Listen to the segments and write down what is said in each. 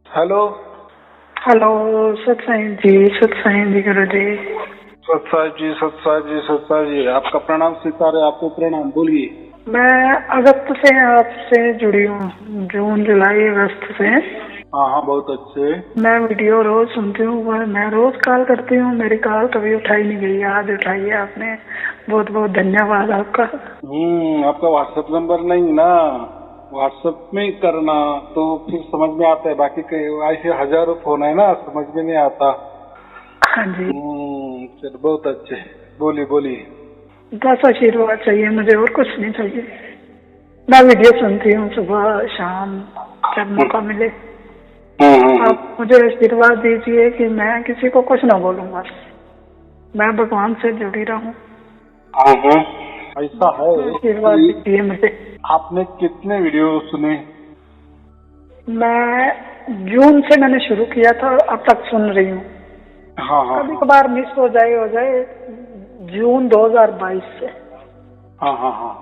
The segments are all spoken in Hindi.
हेलो। हेलो सत्साई जी गुरु जी। सत्साहिब जी, सत्साहिब जी, सत्साहिब जी, आपका प्रणाम स्वीकार है। आपको प्रणाम, बोलिए। मैं अगस्त से आपसे जुड़ी हूँ, जून जुलाई अगस्त से। हाँ हाँ, बहुत अच्छे। मैं वीडियो रोज सुनती हूँ, मैं रोज कॉल करती हूँ, मेरी कॉल कभी उठाई नहीं गई, आज उठाई है आपने, बहुत बहुत धन्यवाद आपका। आपका व्हाट्सएप नंबर नहीं ना, व्हाट्सएप में ही करना तो फिर समझ में आता है। बाकी ऐसे हजारों फोन है ना, समझ में नहीं आता। हाँ जी। चलो, बहुत अच्छे, बोलिए बोलिए। बस आशीर्वाद चाहिए मुझे, और कुछ नहीं चाहिए। मैं वीडियो सुनती हूँ सुबह शाम, जब मौका मिले। आप मुझे आशीर्वाद दीजिए कि मैं किसी को कुछ ना बोलूँ, बस मैं भगवान से जुड़ी रहूँ। ऐसा है आशीर्वाद कि दीजिए मुझे। आपने कितने वीडियो सुने? मैं जून से मैंने शुरू किया था और अब तक सुन रही हूँ। हाँ हाँ कभी कभार मिस हो जाए जून 2022 से। हाँ हाँ हाँ।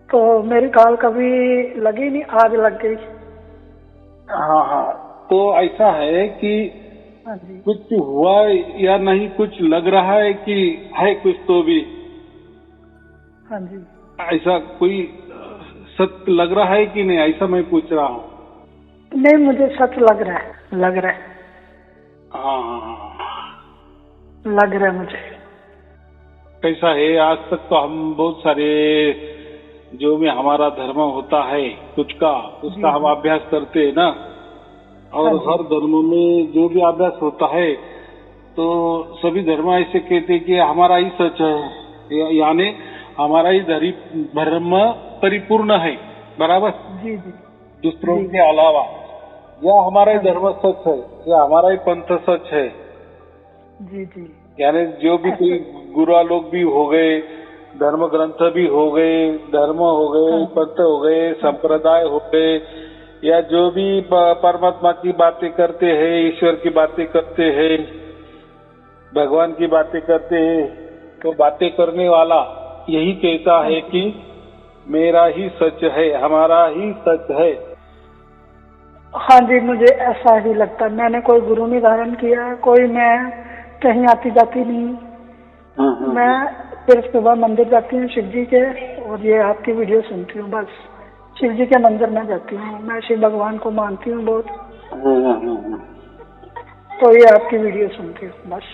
तो मेरी कॉल कभी लगी नहीं, आज लग गई। हाँ हाँ, तो ऐसा है कि हाँ जी। कुछ हुआ या नहीं, कुछ लग रहा है कि है कुछ तो भी। हाँ जी। ऐसा कोई सत्य लग रहा है कि नहीं, ऐसा मैं पूछ रहा हूँ। नहीं, मुझे सच लग रहा है, लग रहा है, हाँ हाँ हाँ। लग रहा है मुझे। कैसा है, आज तक तो हम बहुत सारे जो भी हमारा धर्म होता है खुद का, उसका हम अभ्यास करते हैं ना। और हर धर्म में जो भी अभ्यास होता है तो सभी धर्म ऐसे कहते हैं कि हमारा ही सच है, यानी हमारा ही धर्म परिपूर्ण है, बराबर। जी जी। दूसरों के अलावा या हमारा ही धर्म सच है, या हमारा ही पंथ सच है। जी जी। यानी जो भी कोई गुरु लोग भी हो गए, धर्म ग्रंथ भी हो गए, धर्म हो गए, पंथ हो गए, संप्रदाय हो गए, या जो भी परमात्मा की बातें करते हैं, ईश्वर की बातें करते हैं, भगवान की बातें करते हैं, तो बातें करने वाला यही कहता है कि मेरा ही सच है, हमारा ही सच है। हाँ जी, मुझे ऐसा ही लगता है। मैंने कोई गुरु नहीं धारण किया, कोई मैं कहीं आती जाती नहीं। मैं सिर्फ सुबह मंदिर जाती हूँ शिव जी के, और ये आपकी वीडियो सुनती हूँ, बस शिव जी के मंदिर में जाती हूँ। मैं शिव भगवान को मानती हूँ बहुत। तो ये आपकी वीडियो सुनती हूँ बस।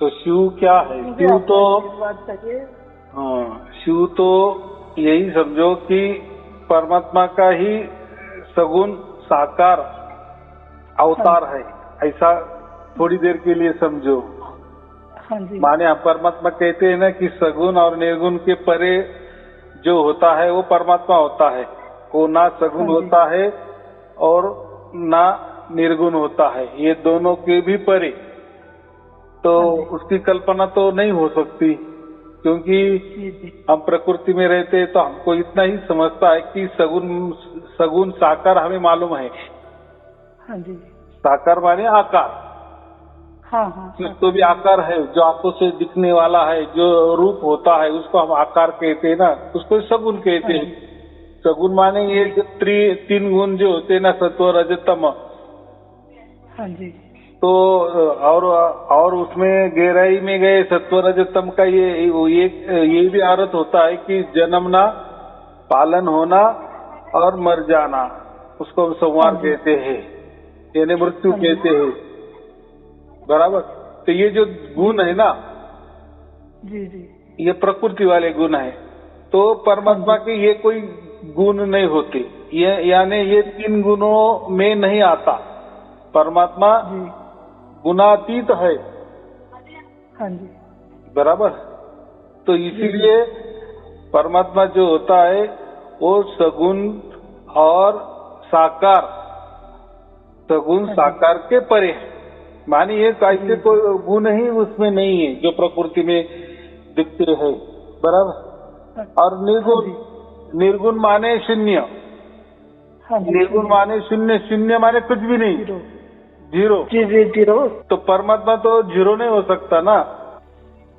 तो शिव क्या है? शिव तो शिव तो यही समझो कि परमात्मा का ही सगुण साकार अवतार है, ऐसा थोड़ी देर के लिए समझो। हाँ जी। माने हम परमात्मा कहते हैं ना कि सगुण और निर्गुण के परे जो होता है वो परमात्मा होता है। वो ना सगुण होता है और ना निर्गुण होता है, ये दोनों के भी परे। तो उसकी कल्पना तो नहीं हो सकती, क्योंकि हम प्रकृति में रहते हैं तो हमको इतना ही समझता है कि सगुण साकार हमें मालूम है। हाँ जी। साकार माने आकार। तो भी आकार है, जो आंखों से दिखने वाला है, जो रूप होता है उसको हम आकार कहते हैं ना, उसको सगुण कहते हैं। सगुण माने ये जो तीन गुण जो होते हैं ना, सत्व रज तम। हाँ जी। तो और उसमें गहराई में गए सत्व रज तम का ये भी अर्थ होता है कि जन्मना, पालन होना और मर जाना, उसको हम संवार कहते हैं, यानी मृत्यु कहते हैं, बराबर। तो ये जो गुण है ना, जी जी, ये प्रकृति वाले गुण है। तो परमात्मा के ये कोई गुण नहीं होते, ये यानी ये तीन गुणों में नहीं आता। परमात्मा गुणातीत है। हाँ जी, बराबर। तो इसीलिए परमात्मा जो होता है वो सगुण और साकार, सगुण साकार के परे है। मानिए ऐसे कोई गुण ही उसमें नहीं है जो प्रकृति में दिखते हैं, बराबर। और निर्गुण माने शून्य। निर्गुण माने शून्य, शून्य माने कुछ भी नहीं, जीरो। जी जी, जीरो। तो परमात्मा तो जीरो नहीं हो सकता ना।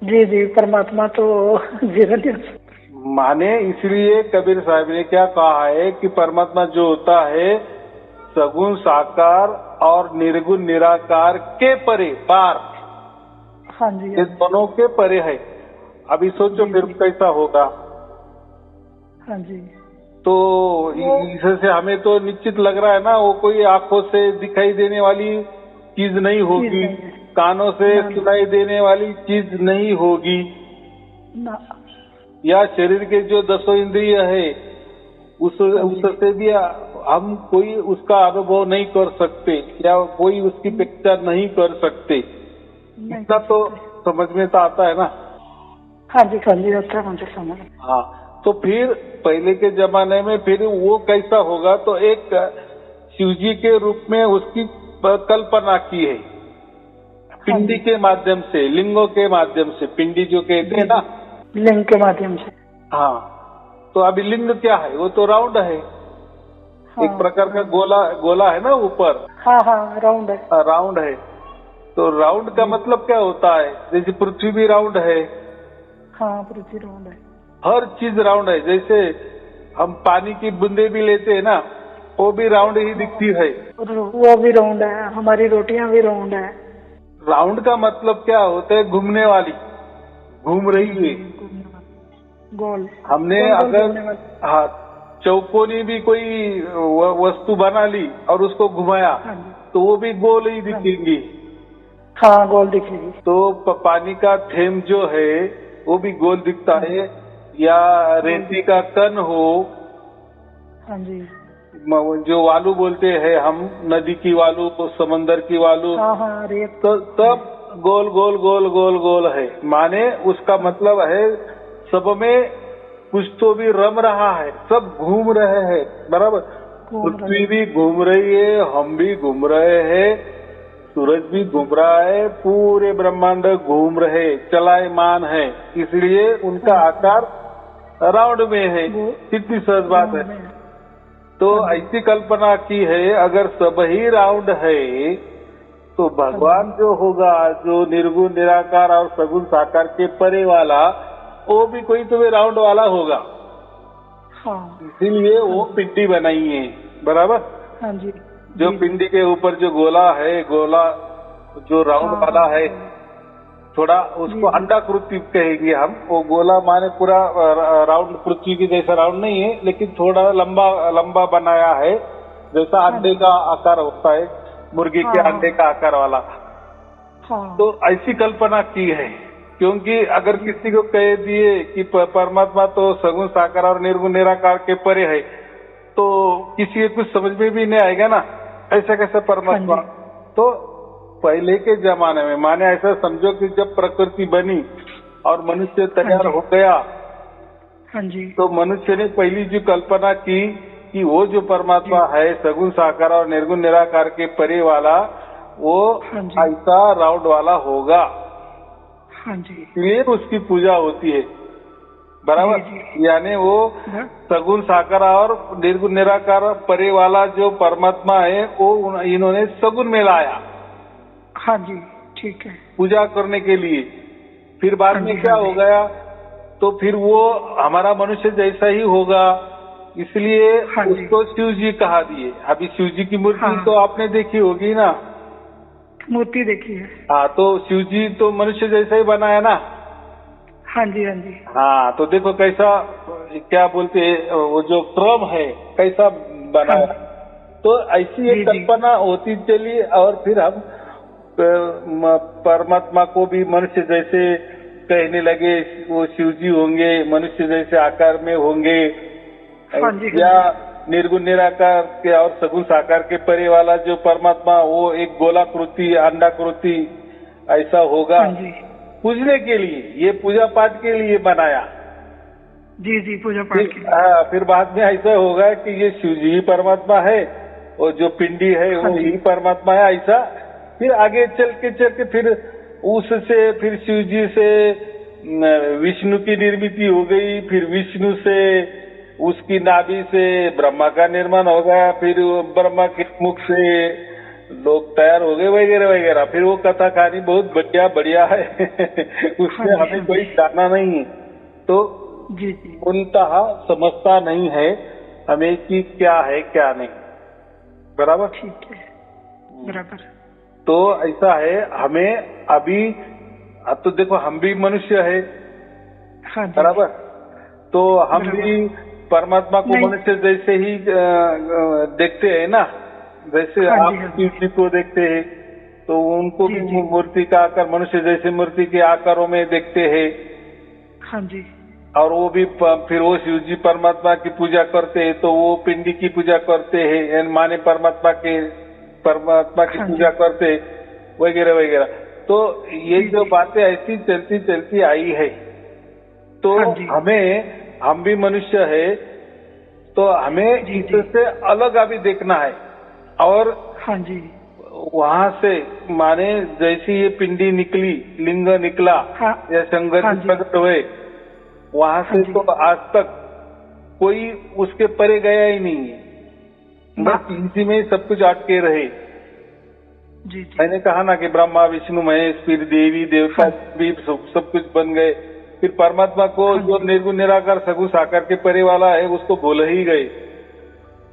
जी जी, परमात्मा तो जीरो नहीं हो सकता। माने इसलिए कबीर साहब ने क्या कहा है कि परमात्मा जो होता है सगुण साकार और निर्गुण निराकार के परे पार, हाँ जी, ये दोनों के परे है। अभी सोचो जी, फिर जी। कैसा होगा। हाँ जी, तो इससे हमें तो निश्चित लग रहा है ना, वो कोई आंखों से दिखाई देने वाली चीज नहीं चीज होगी, नहीं है। कानों से ना, ना। सुनाई देने वाली चीज नहीं होगी, ना, या शरीर के जो 10 इंद्रिय है उससे भी हम कोई उसका अनुभव नहीं कर सकते, या कोई उसकी पहचान नहीं कर सकते। नहीं इतना कर तो सकते। समझ में तो आता है ना। हाँ जी, हाँ जी, अच्छा मुझे समझ। हाँ, तो फिर पहले के जमाने में फिर वो कैसा होगा, तो एक शिवजी के रूप में उसकी कल्पना की है, पिंडी के माध्यम से, लिंगों के माध्यम से, पिंडी जो कहते हैं ना, लिंग के माध्यम से। हाँ। तो अभी लिंग क्या है, वो तो राउंड है, हाँ, एक प्रकार का गोला गोला है ना ऊपर, हाँ, हाँ, राउंड है। राउंड है। तो राउंड का मतलब क्या होता है, जैसे पृथ्वी भी राउंड है, हाँ, पृथ्वी राउंड है। हर चीज राउंड है। जैसे हम पानी की बूंदे भी लेते हैं ना, वो भी राउंड ही दिखती है। और वो भी राउंड है, हमारी रोटियां भी राउंड है। राउंड का मतलब क्या होता है, घूमने वाली, घूम रही है। गोल, हमने गोल गोल अगर घूमने वाली। हाँ चौकोनी भी कोई वस्तु बना ली और उसको घुमाया, हाँ जी, तो वो भी गोल ही दिखेंगी। हाँ, गोल दिखेगी। तो पानी का थेम जो है वो भी गोल दिखता है, या रेती का कण हो, हाँ जी, जो वालू बोलते हैं हम, नदी की वालू, समंदर की वालू, हाँ, हाँ, रेत। तो सब गोल गोल गोल गोल गोल है। माने उसका मतलब है सब में कुछ तो भी रम रहा है, सब घूम रहे हैं, बराबर। पृथ्वी भी घूम रही है, हम भी घूम रहे हैं, सूरज भी घूम रहा है, पूरे ब्रह्मांड घूम रहे, चलायमान है, इसलिए उनका आकार राउंड में है। कितनी सहज बात है। तो ऐसी कल्पना की है, अगर सब ही राउंड है तो भगवान जो होगा, जो निर्गुण निराकार और सगुण साकार के परे वाला, वो भी कोई तो भी राउंड वाला होगा। हाँ, इसीलिए वो पिंडी बनाई है, बराबर। हाँ जी, जो पिंडी के ऊपर जो गोला है, गोला जो राउंड वाला है, थोड़ा उसको अंडाकृति कहेंगे हम। वो गोला माने पूरा राउंड, पृथ्वी की जैसा राउंड नहीं है, लेकिन थोड़ा लंबा लंबा बनाया है, जैसा अंडे का आकार होता है, मुर्गी के अंडे का आकार वाला। तो ऐसी कल्पना की है, क्योंकि अगर किसी को कह दिए कि परमात्मा तो सगुण साकार और निर्गुण निराकार के परे है, तो किसी को कुछ समझ में भी नहीं आएगा ना, ऐसा कैसे परमात्मा। तो पहले के जमाने में, माने ऐसा समझो कि जब प्रकृति बनी और मनुष्य तैयार हो गया, हाँ जी, तो मनुष्य ने पहली जो कल्पना की कि वो जो परमात्मा है सगुण साकार और निर्गुण निराकार के परे वाला, वो ऐसा राउंड वाला होगा। हाँ जी, इसलिए उसकी पूजा होती है, बराबर। यानी वो सगुण साकार और निर्गुण निराकार परे वाला जो परमात्मा है, वो इन्होंने सगुण में लाया। हाँ जी, ठीक है, पूजा करने के लिए। फिर बाद में क्या हो गया, तो फिर वो हमारा मनुष्य जैसा ही होगा, इसलिए उसको शिव जी कहा दिए। अभी शिव जी की मूर्ति तो आपने देखी होगी ना, मूर्ति देखी है। हाँ, तो शिव जी तो मनुष्य जैसा ही बना है ना। हाँ जी, हाँ जी, हाँ, तो देखो कैसा, क्या बोलते हैं, वो जो क्रम है कैसा बना है। तो ऐसी एक कल्पना होती चली, और फिर हम परमात्मा को भी मनुष्य जैसे कहने लगे, वो शिव जी होंगे, मनुष्य जैसे आकार में होंगे, या निर्गुण निराकार के और सगुण साकार के परे वाला जो परमात्मा, वो एक गोलाकृति अंडाकृति ऐसा होगा। पूजने के लिए, ये पूजा पाठ के लिए बनाया। जी जी, पूजा पाठ के लिए। फिर बाद में ऐसा होगा कि ये शिव जी ही परमात्मा है, और जो पिंडी है वो ही परमात्मा है, ऐसा। फिर आगे चल के फिर उससे, फिर शिव जी से विष्णु की निर्मिति हो गई, फिर विष्णु से, उसकी नाभि से ब्रह्मा का निर्माण हो गया, फिर ब्रह्मा के मुख से लोग तैयार हो गए, वगैरह वगैरह। फिर वो कथा कहानी बहुत बढ़िया बढ़िया है उसमें हमें कोई जाना नहीं है। तो जी जी मूलतः समझता नहीं है हमें कि क्या है क्या नहीं। बराबर। ठीक है बराबर। तो ऐसा है, हमें अभी, अब तो देखो हम भी मनुष्य है, हाँ जी बराबर। तो हम बराबर। भी परमात्मा को नहीं। मनुष्य जैसे ही देखते हैं ना, जैसे हाँ जी आप हाँ शिव जी जी को देखते हैं तो उनको जी भी जी मूर्ति का आकार मनुष्य जैसे मूर्ति के आकारों में देखते हैं। हाँ जी और वो भी फिर वो शिव जी परमात्मा की पूजा करते हैं तो वो पिंडी की पूजा करते हैं, यानी माने परमात्मा की हाँ जी पूजा करते वगैरह वगैरह। तो ये जी जो जी बातें ऐसी चलती चलती आई है, तो हाँ जी हम भी मनुष्य है, तो हमें जी जी इससे अलग अभी देखना है। और हाँ जी वहां से माने जैसी ये पिंडी निकली, लिंग निकला हाँ या शंकर हाँ जी जी प्रकट हुए, वहां हाँ से जी तो आज तक कोई उसके परे गया ही नहीं है। ना बस इसी में ही सब कुछ अटके रहे। जी जी मैंने कहा ना कि ब्रह्मा विष्णु महेश फिर देवी देवता हाँ भी सब कुछ बन गए। फिर परमात्मा को हाँ जो जी निर्गुण निराकार सगुण साकार के परे वाला है उसको भूल ही गए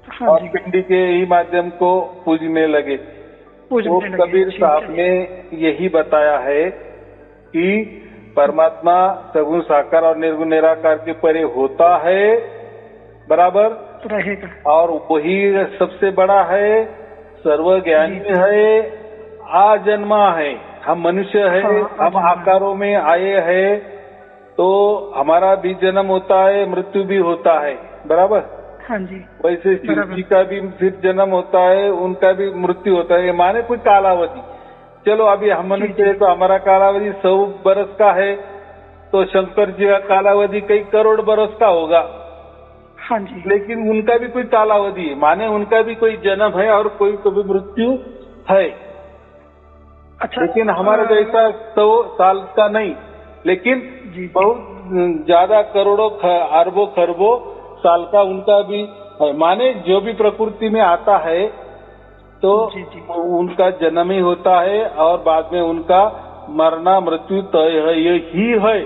हाँ और जी पिंडी के ही माध्यम को पूजने लगे। तो पूजने लगे। कबीर ठीक साहब है। ने यही बताया है कि परमात्मा सगुण साकार और निर्गुण निराकार के परे होता है, बराबर। रहेगा। और वही सबसे बड़ा है, सर्वज्ञानी जी है, आजन्मा है। हम मनुष्य है, हाँ हम आजन्मा। आकारों में आए हैं, तो हमारा भी जन्म होता है, मृत्यु भी होता है, बराबर। हाँ जी वैसे शिव बराबर। जी का भी फिर जन्म होता है, उनका भी मृत्यु होता है, माने कोई कालावधि। चलो अभी हम जी मनुष्य जी है तो हमारा कालावधि 100 बरस का है, तो शंकर जी का कालावधि कई करोड़ बरस का होगा, हाँ जी लेकिन उनका भी कोई कालावधि है, माने उनका भी कोई जन्म है और कोई कभी मृत्यु है। अच्छा। लेकिन हमारा जैसा 100 साल का नहीं, लेकिन जी जी बहुत ज्यादा करोड़ों अरबों खरबों साल का उनका भी है। माने जो भी प्रकृति में आता है तो जी जी उनका जन्म ही होता है और बाद में उनका मरना मृत्यु तय है, यही है।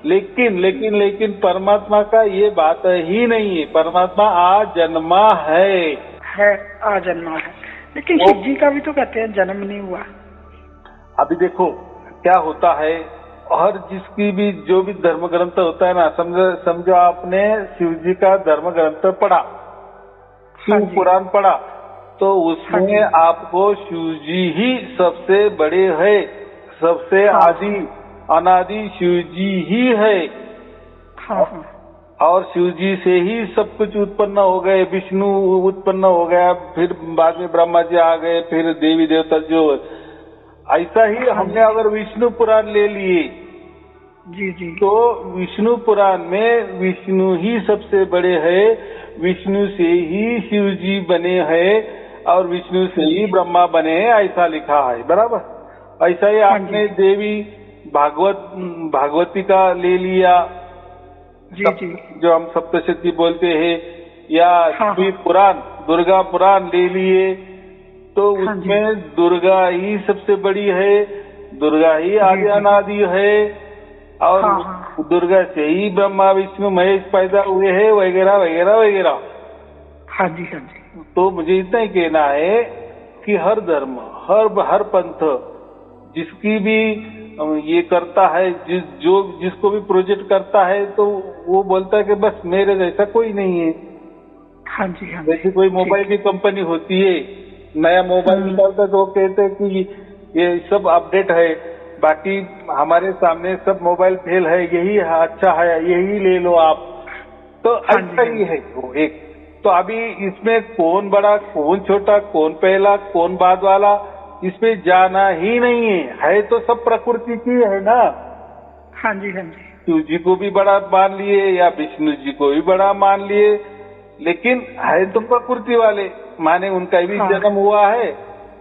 लेकिन परमात्मा का ये बात ही नहीं है। परमात्मा आजन्मा है। आजन्मा है। लेकिन वो शिव जी का भी तो कहते हैं जन्म नहीं हुआ। अभी देखो क्या होता है, हर जिसकी भी जो भी धर्म ग्रंथ होता है ना, समझो आपने शिव जी का धर्म ग्रंथ पढ़ा, हाँ शिव जी पुराण पढ़ा, तो हाँ जी उसमें आपको शिव जी ही सबसे बड़े है, सबसे हाँ आदि अनादि शिव जी ही है। हाँ हाँ और शिव जी से ही सब कुछ उत्पन्न हो गए, विष्णु उत्पन्न हो गया, फिर बाद में ब्रह्मा जी आ गए, फिर देवी देवता जो। ऐसा ही हाँ हमने जी अगर विष्णु पुराण ले लिए जी जी तो विष्णु पुराण में विष्णु ही सबसे बड़े है, विष्णु से ही शिव जी बने हैं और विष्णु से ही ब्रह्मा बने हैं, ऐसा लिखा है, बराबर। ऐसा ही आपने देवी भागवती का ले लिया, जी जी जो हम सप्तशती बोलते हैं, या हाँ देवी पुराण दुर्गा पुराण ले लिए, तो हाँ जी उसमें दुर्गा ही सबसे बड़ी है, दुर्गा ही आदि जी अनादि है, और हाँ हाँ दुर्गा से ही ब्रह्मा विष्णु महेश पैदा हुए हैं, वगैरह वगैरह वगैरह। हाँ जी हाँ जी तो मुझे इतना ही कहना है कि हर धर्म, हर पंथ जिसकी भी ये करता है, जिसको भी प्रोजेक्ट करता है, तो वो बोलता है कि बस मेरे जैसा कोई नहीं है। हाँ जी हाँ जैसे जी कोई मोबाइल की कंपनी होती है, नया मोबाइल निकालता है तो वो कहते हैं कि ये सब अपडेट है, बाकी हमारे सामने सब मोबाइल फेल है, यही अच्छा है, यही ले लो आप। तो हाँ जी, ऐसा ही है वो एक। तो अभी इसमें कौन बड़ा कौन छोटा, कौन पहला कौन बाद वाला, इसमें जाना ही नहीं है तो सब प्रकृति की है ना। हाँ जी हाँ जी शिव जी को भी बड़ा मान लिए या विष्णु जी को भी बड़ा मान लिए, लेकिन है तो प्रकृति वाले, माने उनका भी हाँ। जन्म हुआ है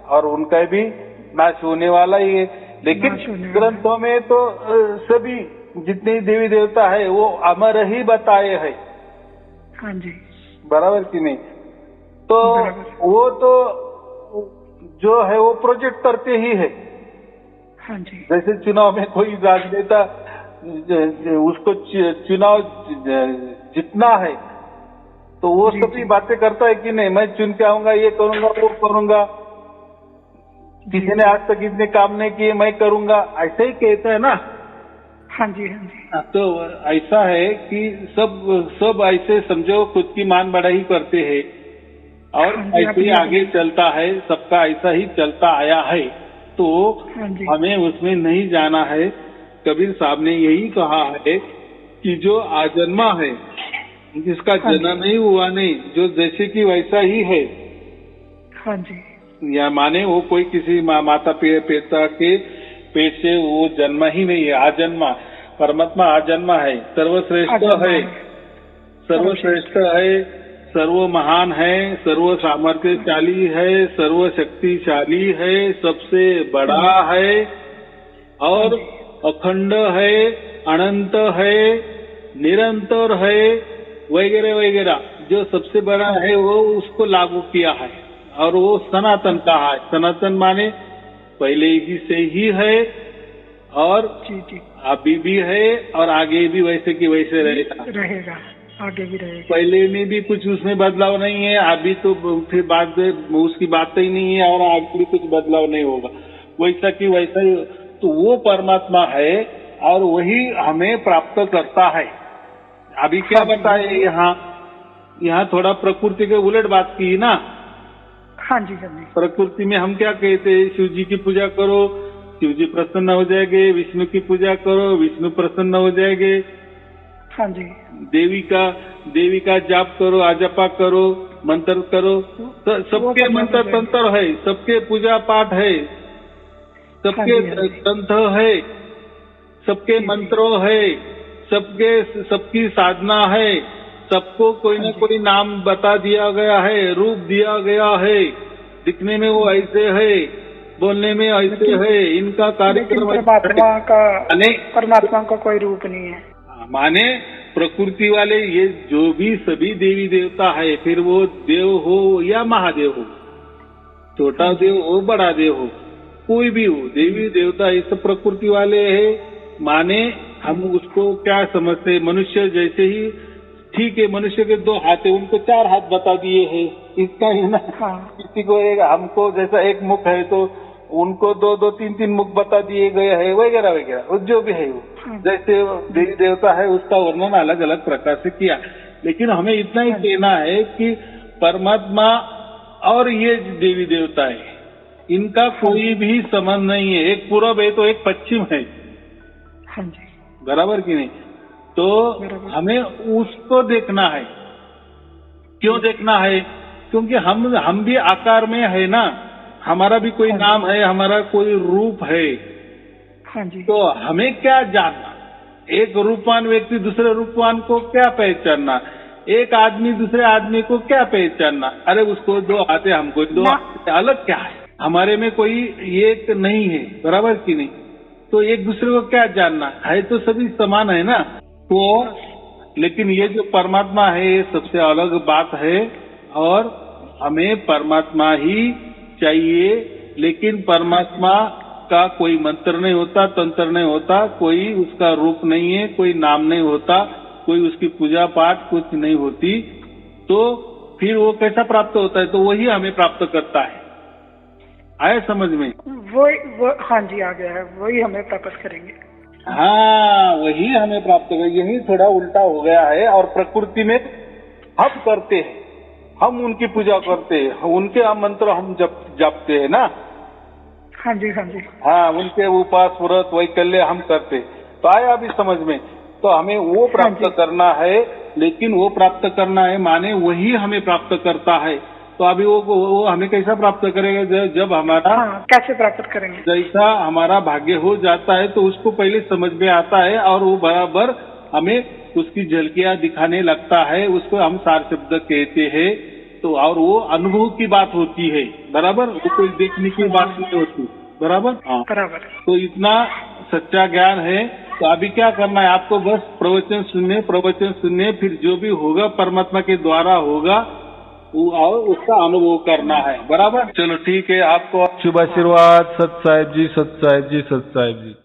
और उनका भी नाश होने वाला ही है। लेकिन नाश होने वाला है। ग्रंथों में तो सभी जितने देवी देवता है वो अमर ही बताए हैं, हाँ जी बराबर कि नहीं। तो बराबर। वो तो जो है वो प्रोजेक्ट करते ही है। हाँ जी जैसे चुनाव में कोई राजनेता उसको चुनाव जितना है तो वो सभी बातें करता है कि नहीं, मैं चुन के आऊंगा, ये करूंगा, वो करूंगा, किसी ने आज तक इतने काम नहीं किए, मैं करूंगा, ऐसे ही कहता है ना। हाँ जी, हाँ जी। तो ऐसा है कि सब ऐसे समझो खुद की मान बढ़ाई करते हैं और ऐसे ही आगे चलता है, सबका ऐसा ही चलता आया है। तो हमें उसमें नहीं जाना है। कबीर साहब ने यही कहा है कि जो आजन्मा है, जिसका जन्म ही हुआ नहीं, जो जैसे कि वैसा ही है। हाँ जी। या माने वो कोई किसी माता पिता के पेट से वो जन्म ही नहीं है, आजन्मा। परमात्मा आजन्मा है, सर्वश्रेष्ठ है, सर्वश्रेष्ठ है, सर्व महान है, सर्व सामर्थ्यशाली है, सर्व शक्तिशाली है, सबसे बड़ा है और अखंड है, अनंत है, निरंतर है, वगैरह वगैरह। जो सबसे बड़ा है वो उसको लागू किया है और वो सनातन कहा है। सनातन माने पहले ही से ही है और अभी भी है और आगे भी वैसे की वैसे रहेगा, आगे भी रहेगा। पहले में भी कुछ उसमें बदलाव नहीं है, अभी तो फिर बाद उसकी बात ही नहीं है और आगे भी कुछ बदलाव नहीं होगा, वैसा की वैसा ही। तो वो परमात्मा है और वही हमें प्राप्त करता है। अभी क्या बताए यहाँ थोड़ा प्रकृति के उलट बात की ना। हाँ जी, हाँ जी। प्रकृति में हम क्या कहते हैं, शिव जी की पूजा करो, शिव जी प्रसन्न हो जाएंगे, विष्णु की पूजा करो, विष्णु प्रसन्न हो जाएंगे। हाँ जी। देवी का जाप करो, आजपा करो, मंत्र करो, सबके मंत्र तंत्र है, सबके पूजा पाठ है, सबके ग्रंथ है, सबके मंत्रों है, सबकी साधना है, सबको कोई न कोई नाम बता दिया गया है, रूप दिया गया है, दिखने में वो ऐसे है, बोलने में ऐसे है, इनका कार्यक्रम। परमात्मा का कोई रूप नहीं है। माने प्रकृति वाले ये जो भी सभी देवी देवता है, फिर वो देव हो या महादेव हो, छोटा देव हो बड़ा देव हो, कोई भी हो, देवी देवता ये सब प्रकृति वाले है। माने हम उसको क्या समझते, मनुष्य जैसे ही, ठीक है मनुष्य के 2 हाथ है, उनको 4 हाथ बता दिए हैं, इतना ही ना। किसी को हमको जैसा एक मुख है तो उनको 2-2, 3-3 मुख बता दिए गए हैं, वगैरह वगैरह। जो भी है वो जैसे देवी देवता है उसका वर्णन अलग अलग प्रकार से किया। लेकिन हमें इतना ही कहना है कि परमात्मा और ये देवी देवता है, इनका कोई भी संबंध नहीं है। एक पूरब है तो एक पश्चिम है, बराबर की नहीं। तो हमें उसको देखना है। क्यों देखना है? क्योंकि हम भी आकार में है ना, हमारा भी कोई नाम है, हमारा कोई रूप है। तो हमें क्या जानना, एक रूपवान व्यक्ति दूसरे रूपवान को क्या पहचानना, एक आदमी दूसरे आदमी को क्या पहचानना। अरे उसको 2 हाथ है, हमको 2 हाथ, अलग क्या है? हमारे में कोई एक नहीं है, बराबर की नहीं। तो एक दूसरे को क्या जानना है, तो सभी समान है ना। तो लेकिन ये जो परमात्मा है ये सबसे अलग बात है और हमें परमात्मा ही चाहिए। लेकिन परमात्मा का कोई मंत्र नहीं होता, तंत्र नहीं होता, कोई उसका रूप नहीं है, कोई नाम नहीं होता, कोई उसकी पूजा पाठ कुछ नहीं होती। तो फिर वो कैसा प्राप्त होता है? तो वही हमें प्राप्त करता है। आया समझ में? वो हाँ जी, आ गया है। वही हमें प्राप्त करेंगे। हाँ, वही हमें प्राप्त करेंगे। यही थोड़ा उल्टा हो गया है। और प्रकृति में हम करते हैं, हम उनकी पूजा करते हैं, उनके मंत्र हम जपते हैं ना। हाँ जी, हाँ जी। हाँ, उनके उपास व्रत वैकल्य हम करते। तो आया अभी समझ में? तो हमें वो प्राप्त करना है। लेकिन वो प्राप्त करना है माने वही हमें प्राप्त करता है। तो अभी वो हमें कैसा प्राप्त करेगा? जब हमारा कैसे प्राप्त करेंगे? जैसा हमारा भाग्य हो जाता है तो उसको पहले समझ में आता है और वो बराबर हमें उसकी झलकियां दिखाने लगता है। उसको हम सार शब्द कहते हैं। तो और वो अनुभव की बात होती है, बराबर, वो कोई देखने की बात नहीं होती, बराबर। हाँ, बराबर। तो इतना सच्चा ज्ञान है। तो अभी क्या करना है आपको? बस प्रवचन सुनने, फिर जो भी होगा परमात्मा के द्वारा होगा और उसका अनुभव करना है, बराबर। चलो ठीक है, आपको शुभ आशीर्वाद। सत साहिब जी, सत साहिब जी, सत साहिब जी।